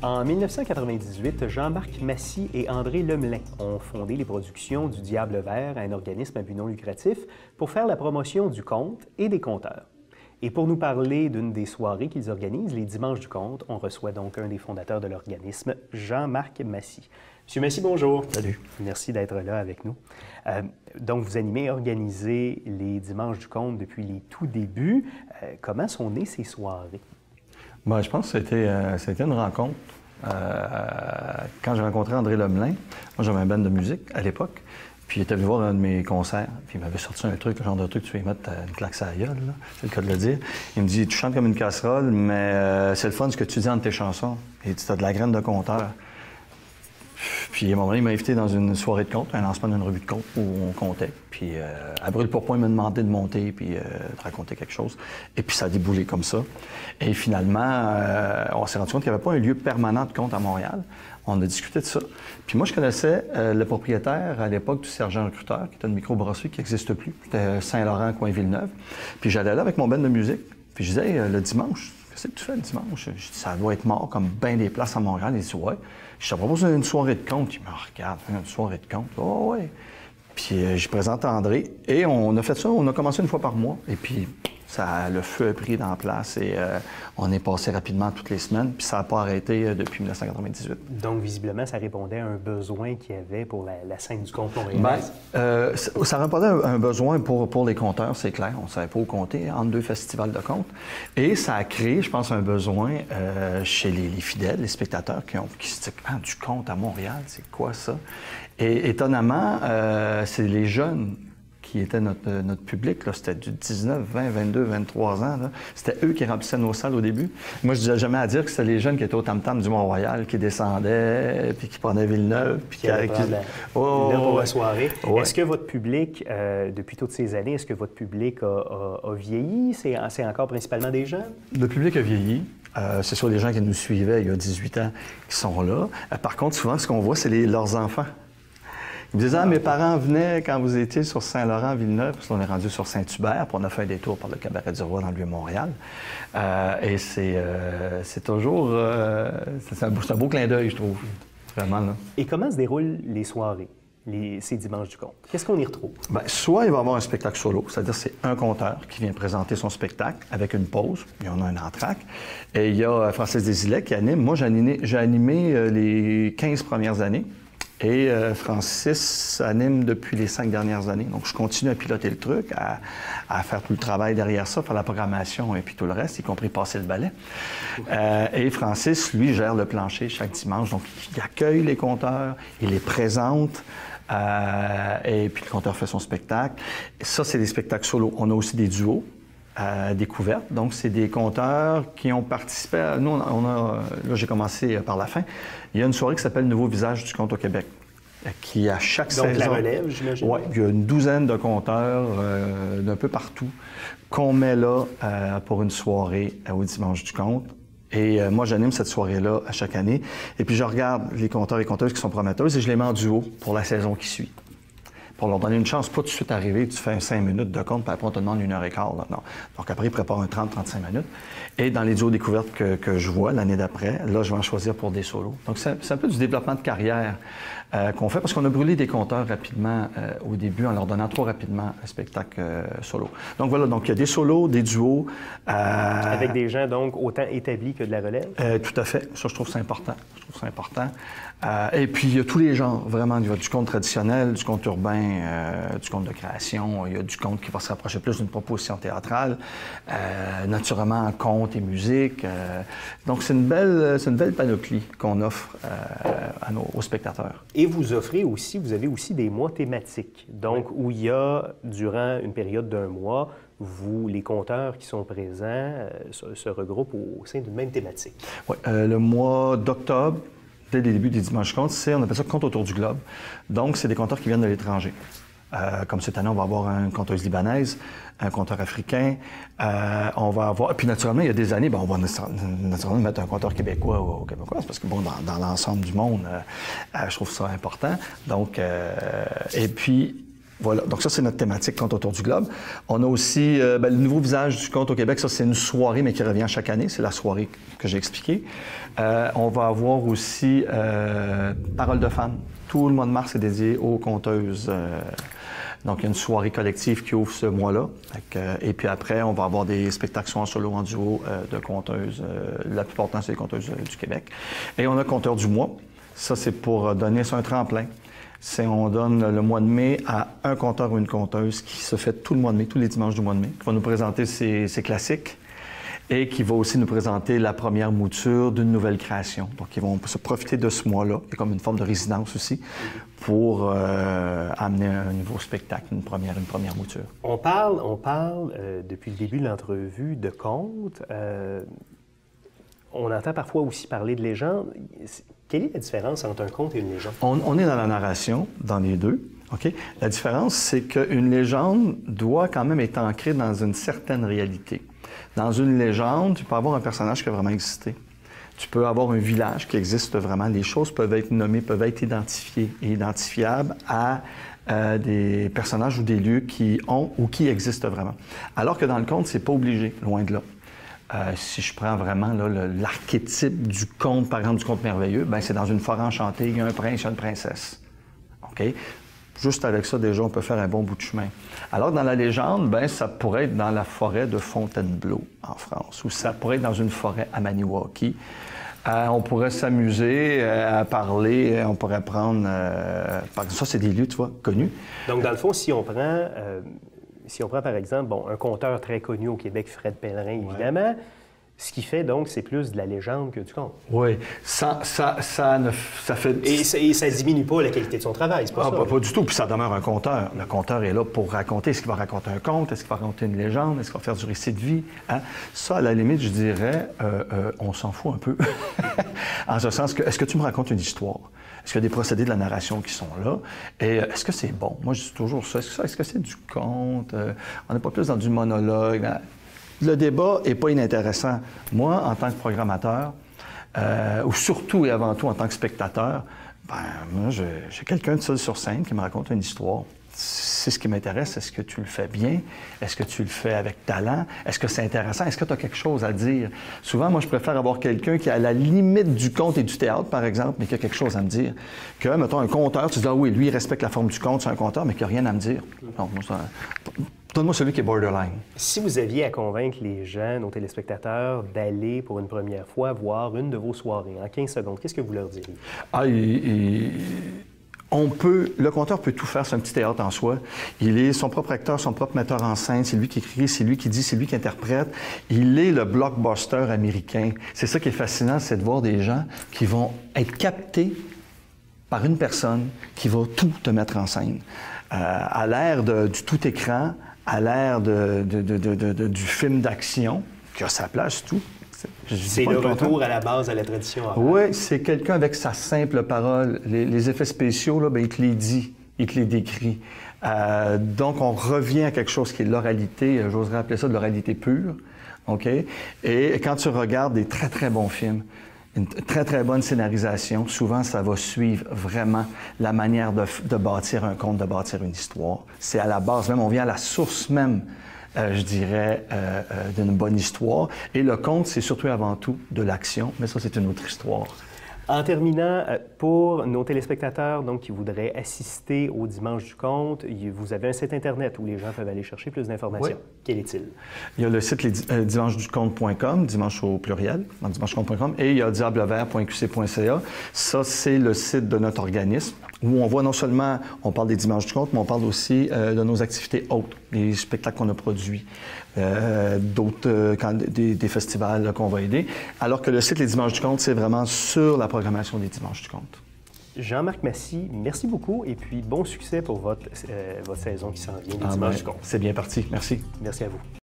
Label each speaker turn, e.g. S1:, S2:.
S1: En 1998, Jean-Marc Massy et André Lemelin ont fondé les productions du Diable Vert, un organisme à but non lucratif, pour faire la promotion du conte et des conteurs. Et pour nous parler d'une des soirées qu'ils organisent, les Dimanches du conte, on reçoit donc un des fondateurs de l'organisme, Jean-Marc Massy. Monsieur Massy, bonjour.
S2: Salut.
S1: Merci d'être là avec nous. Donc, vous animez et organisez les Dimanches du conte depuis les tout débuts. Comment sont nées ces soirées?
S2: Bien, je pense que c'était une rencontre. Quand j'ai rencontré André Lemelin, moi j'avais un band de musique à l'époque, puis il était venu voir un de mes concerts, puis il m'avait sorti un truc, le genre de truc, tu vas y mettre une claque sur la gueule, là, c'est le cas de le dire. Il me dit, tu chantes comme une casserole, mais c'est le fun ce que tu dis entre tes chansons. Et tu as de la graine de conteur. Puis à un moment donné, il m'a invité dans une soirée de conte, un lancement d'une revue de conte où on comptait. Puis à brûle-pourpoint, il m'a demandé de monter puis de raconter quelque chose. Et puis ça a déboulé comme ça. Et finalement, on s'est rendu compte qu'il n'y avait pas un lieu permanent de conte à Montréal. On a discuté de ça. Puis moi, je connaissais le propriétaire à l'époque du Sergent Recruteur, qui était une microbrasserie qui n'existe plus. C'était Saint-Laurent, coin Villeneuve. Puis j'allais là avec mon band de musique. Puis je disais, hey, le dimanche, qu'est-ce que tu fais le dimanche? Je dis, ça doit être mort comme bien des places à Montréal. Il dit, ouais. Je te propose une soirée de conte. Il me regarde, une soirée de conte. Oh, ouais. Puis je présente André. Et on a fait ça, on a commencé une fois par mois. Et puis le feu a pris dans la place et on est passé rapidement toutes les semaines. Puis ça n'a pas arrêté depuis 1998.
S1: Donc, visiblement, ça répondait à un besoin qu'il y avait pour la scène du conte montréalaise.
S2: Ça répondait à un besoin pour les conteurs, c'est clair. On ne savait pas où compter entre deux festivals de contes. Et ça a créé, je pense, un besoin chez les fidèles, les spectateurs qui se disent « Ah, du conte à Montréal, c'est quoi ça? » Et étonnamment, c'est les jeunes qui étaient notre public, c'était du 19, 20, 22, 23 ans. C'était eux qui remplissaient nos salles au début. Moi, je disais jamais à dire que c'était les jeunes qui étaient au tam-tam du Mont-Royal, qui descendaient, puis qui prenaient Villeneuve. Puis
S1: qui allaient prendre pour la soirée. Ouais. Est-ce que votre public, depuis toutes ces années, est-ce que votre public a vieilli? C'est encore principalement des jeunes?
S2: Le public a vieilli. C'est sûr, les gens qui nous suivaient il y a 18 ans qui sont là. Par contre, souvent, ce qu'on voit, c'est leurs enfants. Ils me disaient, mes parents venaient quand vous étiez sur Saint-Laurent-Villeneuve, parce qu'on est rendu sur Saint-Hubert, puis on a fait un détour par le Cabaret du Roi dans le Vieux-Montréal. Et c'est toujours... c'est un beau clin d'œil, je trouve, vraiment. Là.
S1: Et comment se déroulent les soirées, ces Dimanches du conte? Qu'est-ce qu'on y retrouve?
S2: Bien, soit il va y avoir un spectacle solo, c'est-à-dire c'est un conteur qui vient présenter son spectacle avec une pause, il y en a un entracte, et il y a Francis Desilets qui anime. Moi, j'ai animé les 15 premières années. Et Francis anime depuis les 5 dernières années. Donc, je continue à piloter le truc, à faire tout le travail derrière ça, faire la programmation et puis tout le reste, y compris passer le balai. Et Francis, lui, gère le plancher chaque dimanche. Donc, il accueille les conteurs, il les présente. Et puis, le conteur fait son spectacle. Et ça, c'est des spectacles solo. On a aussi des duos. Découverte. Donc, c'est des conteurs qui ont participé à... Nous, là, j'ai commencé par la fin. Il y a une soirée qui s'appelle Nouveau visage du conte au Québec, qui, à chaque saison...
S1: Donc, la relève, j'imagine?
S2: Oui, il y a une douzaine de conteurs d'un peu partout qu'on met là pour une soirée au Dimanche du conte. Et moi, j'anime cette soirée-là à chaque année. Et puis, je regarde les conteurs et conteuses qui sont prometteuses et je les mets en duo pour la saison qui suit. Pour leur donner une chance, pas tout de suite arriver, tu fais 5 minutes de compte, puis après on te demande 1h15. Là, non. Donc après, ils préparent un 30-35 minutes. Et dans les duos découvertes que je vois l'année d'après, là, je vais en choisir pour des solos. Donc c'est un peu du développement de carrière qu'on fait, parce qu'on a brûlé des compteurs rapidement au début en leur donnant trop rapidement un spectacle solo. Donc voilà, donc il y a des solos, des duos.
S1: Avec des gens, donc, autant établis que de la relève?
S2: Tout à fait. Ça, je trouve ça important. Et puis, il y a tous les genres, vraiment. Il y a du conte traditionnel, du conte urbain, du conte de création. Il y a du conte qui va se rapprocher plus d'une proposition théâtrale. Naturellement, conte et musique. Donc, c'est une belle panoplie qu'on offre aux spectateurs.
S1: Et vous avez aussi des mois thématiques. Donc, où il y a, durant une période d'1 mois, les conteurs qui sont présents se regroupent au sein d'une même thématique.
S2: Oui, le mois d'octobre, dès les débuts des Dimanches Contes, on appelle ça Conte autour du globe. Donc, c'est des conteurs qui viennent de l'étranger. Comme cette année, on va avoir une conteuse libanaise, un conteur africain. On va avoir... Puis naturellement, il y a des années, on va naturellement mettre un conteur québécois ou québécoise, parce que dans l'ensemble du monde, je trouve ça important. Donc, et puis, Voilà, donc ça, c'est notre thématique Conte autour du globe. On a aussi le nouveau visage du conte au Québec. Ça, c'est une soirée, mais qui revient chaque année. C'est la soirée que j'ai expliquée. On va avoir aussi Paroles de femmes. Tout le mois de mars est dédié aux conteuses. Donc, il y a une soirée collective qui ouvre ce mois-là. Et puis après, on va avoir des spectacles soit en solo, en duo de conteuses. La plupart du temps, c'est les conteuses du Québec. Et on a Conteur du mois. Ça, c'est pour donner ça un tremplin. On donne le mois de mai à un conteur ou une conteuse qui se fait tout le mois de mai, tous les dimanches du mois de mai, qui va nous présenter ses classiques et qui va aussi nous présenter la première mouture d'une nouvelle création. Donc, ils vont se profiter de ce mois-là, c'est comme une forme de résidence aussi, pour amener un nouveau spectacle, une première mouture.
S1: On parle depuis le début de l'entrevue de contes. On entend parfois aussi parler de légendes. Quelle est la différence entre un conte et une légende?
S2: On est dans la narration, dans les deux. OK? La différence, c'est qu'une légende doit quand même être ancrée dans une certaine réalité. Dans une légende, tu peux avoir un personnage qui a vraiment existé. Tu peux avoir un village qui existe vraiment. Les choses peuvent être nommées, peuvent être identifiées et identifiables à des personnages ou des lieux qui ont ou qui existent vraiment. Alors que dans le conte, c'est pas obligé, loin de là. Si je prends vraiment l'archétype du conte, par exemple, du conte merveilleux, bien, c'est dans une forêt enchantée, il y a un prince, il y a une princesse. OK? Juste avec ça, déjà, on peut faire un bon bout de chemin. Alors, dans la légende, bien, ça pourrait être dans la forêt de Fontainebleau, en France, ou ça pourrait être dans une forêt à Maniwaki. On pourrait s'amuser à parler, on pourrait prendre... ça, c'est des lieux, tu vois, connus.
S1: Donc, dans le fond, si on prend par exemple, un conteur très connu au Québec, Fred Pellerin, évidemment, ce qui fait donc, c'est plus de la légende que du conte.
S2: Oui, ça fait...
S1: Et ça diminue pas la qualité de son travail, c'est pas ça?
S2: Pas du tout, puis ça demeure un conteur. Le conteur est là pour raconter. Est-ce qu'il va raconter un conte? Est-ce qu'il va raconter une légende? Est-ce qu'il va faire du récit de vie? Hein? Ça, à la limite, je dirais, on s'en fout un peu. En ce sens que, est-ce que tu me racontes une histoire? Est-ce qu'il y a des procédés de la narration qui sont là? Et est-ce que c'est bon? Moi, je dis toujours ça. Est-ce que c'est du conte? On n'est pas plus dans du monologue. Hein? Le débat n'est pas inintéressant. Moi, en tant que programmateur, ou surtout et avant tout en tant que spectateur, moi, j'ai quelqu'un de seul sur scène qui me raconte une histoire. C'est ce qui m'intéresse. Est-ce que tu le fais bien? Est-ce que tu le fais avec talent? Est-ce que c'est intéressant? Est-ce que tu as quelque chose à dire? Souvent, moi, je préfère avoir quelqu'un qui est à la limite du conte et du théâtre, par exemple, mais qui a quelque chose à me dire, que, mettons, un conteur, tu dis, ah oui, lui, il respecte la forme du conte, c'est un conteur, mais qui n'a rien à me dire. Donc, moi, donne-moi celui qui est borderline. Si
S1: vous aviez à convaincre les gens, nos téléspectateurs, d'aller pour une première fois voir une de vos soirées, en 15 secondes, qu'est-ce que vous leur diriez?
S2: Le conteur peut tout faire, c'est un petit théâtre en soi. Il est son propre acteur, son propre metteur en scène, c'est lui qui écrit, c'est lui qui dit, c'est lui qui interprète. Il est le blockbuster américain. C'est ça qui est fascinant, c'est de voir des gens qui vont être captés par une personne qui va tout te mettre en scène. À l'ère du tout écran, à l'ère du film d'action, qui a sa place, tout.
S1: C'est le retour à la base, à la tradition.
S2: Oui, c'est quelqu'un avec sa simple parole. Les effets spéciaux, là, il te les dit, il te les décrit. Donc, on revient à quelque chose qui est l'oralité, j'oserais appeler ça de l'oralité pure. OK? Et quand tu regardes des très, très bons films, une très, très bonne scénarisation, souvent, ça va suivre vraiment la manière de bâtir un conte, de bâtir une histoire. C'est à la base même, on vient à la source même, je dirais, d'une bonne histoire. Et le conte, c'est surtout avant tout de l'action, mais ça, c'est une autre histoire.
S1: En terminant, pour nos téléspectateurs donc, qui voudraient assister au Dimanche du conte, vous avez un site Internet où les gens peuvent aller chercher plus d'informations. Oui. Quel est-il? Il y a
S2: le site dimancheduconte.com, dimanche au pluriel, dans dimancheduconte.com, et il y a diablevert.qc.ca. Ça, c'est le site de notre organisme où on voit non seulement, on parle des Dimanches du conte, mais on parle aussi de nos activités autres, les spectacles qu'on a produits, des festivals qu'on va aider. Alors que le site Les Dimanches du conte, c'est vraiment sur la programmation des Dimanches du conte.
S1: Jean-Marc Massy, merci beaucoup et puis bon succès pour votre saison qui s'en vient, les Dimanches du conte.
S2: C'est bien parti. Merci.
S1: Merci à vous.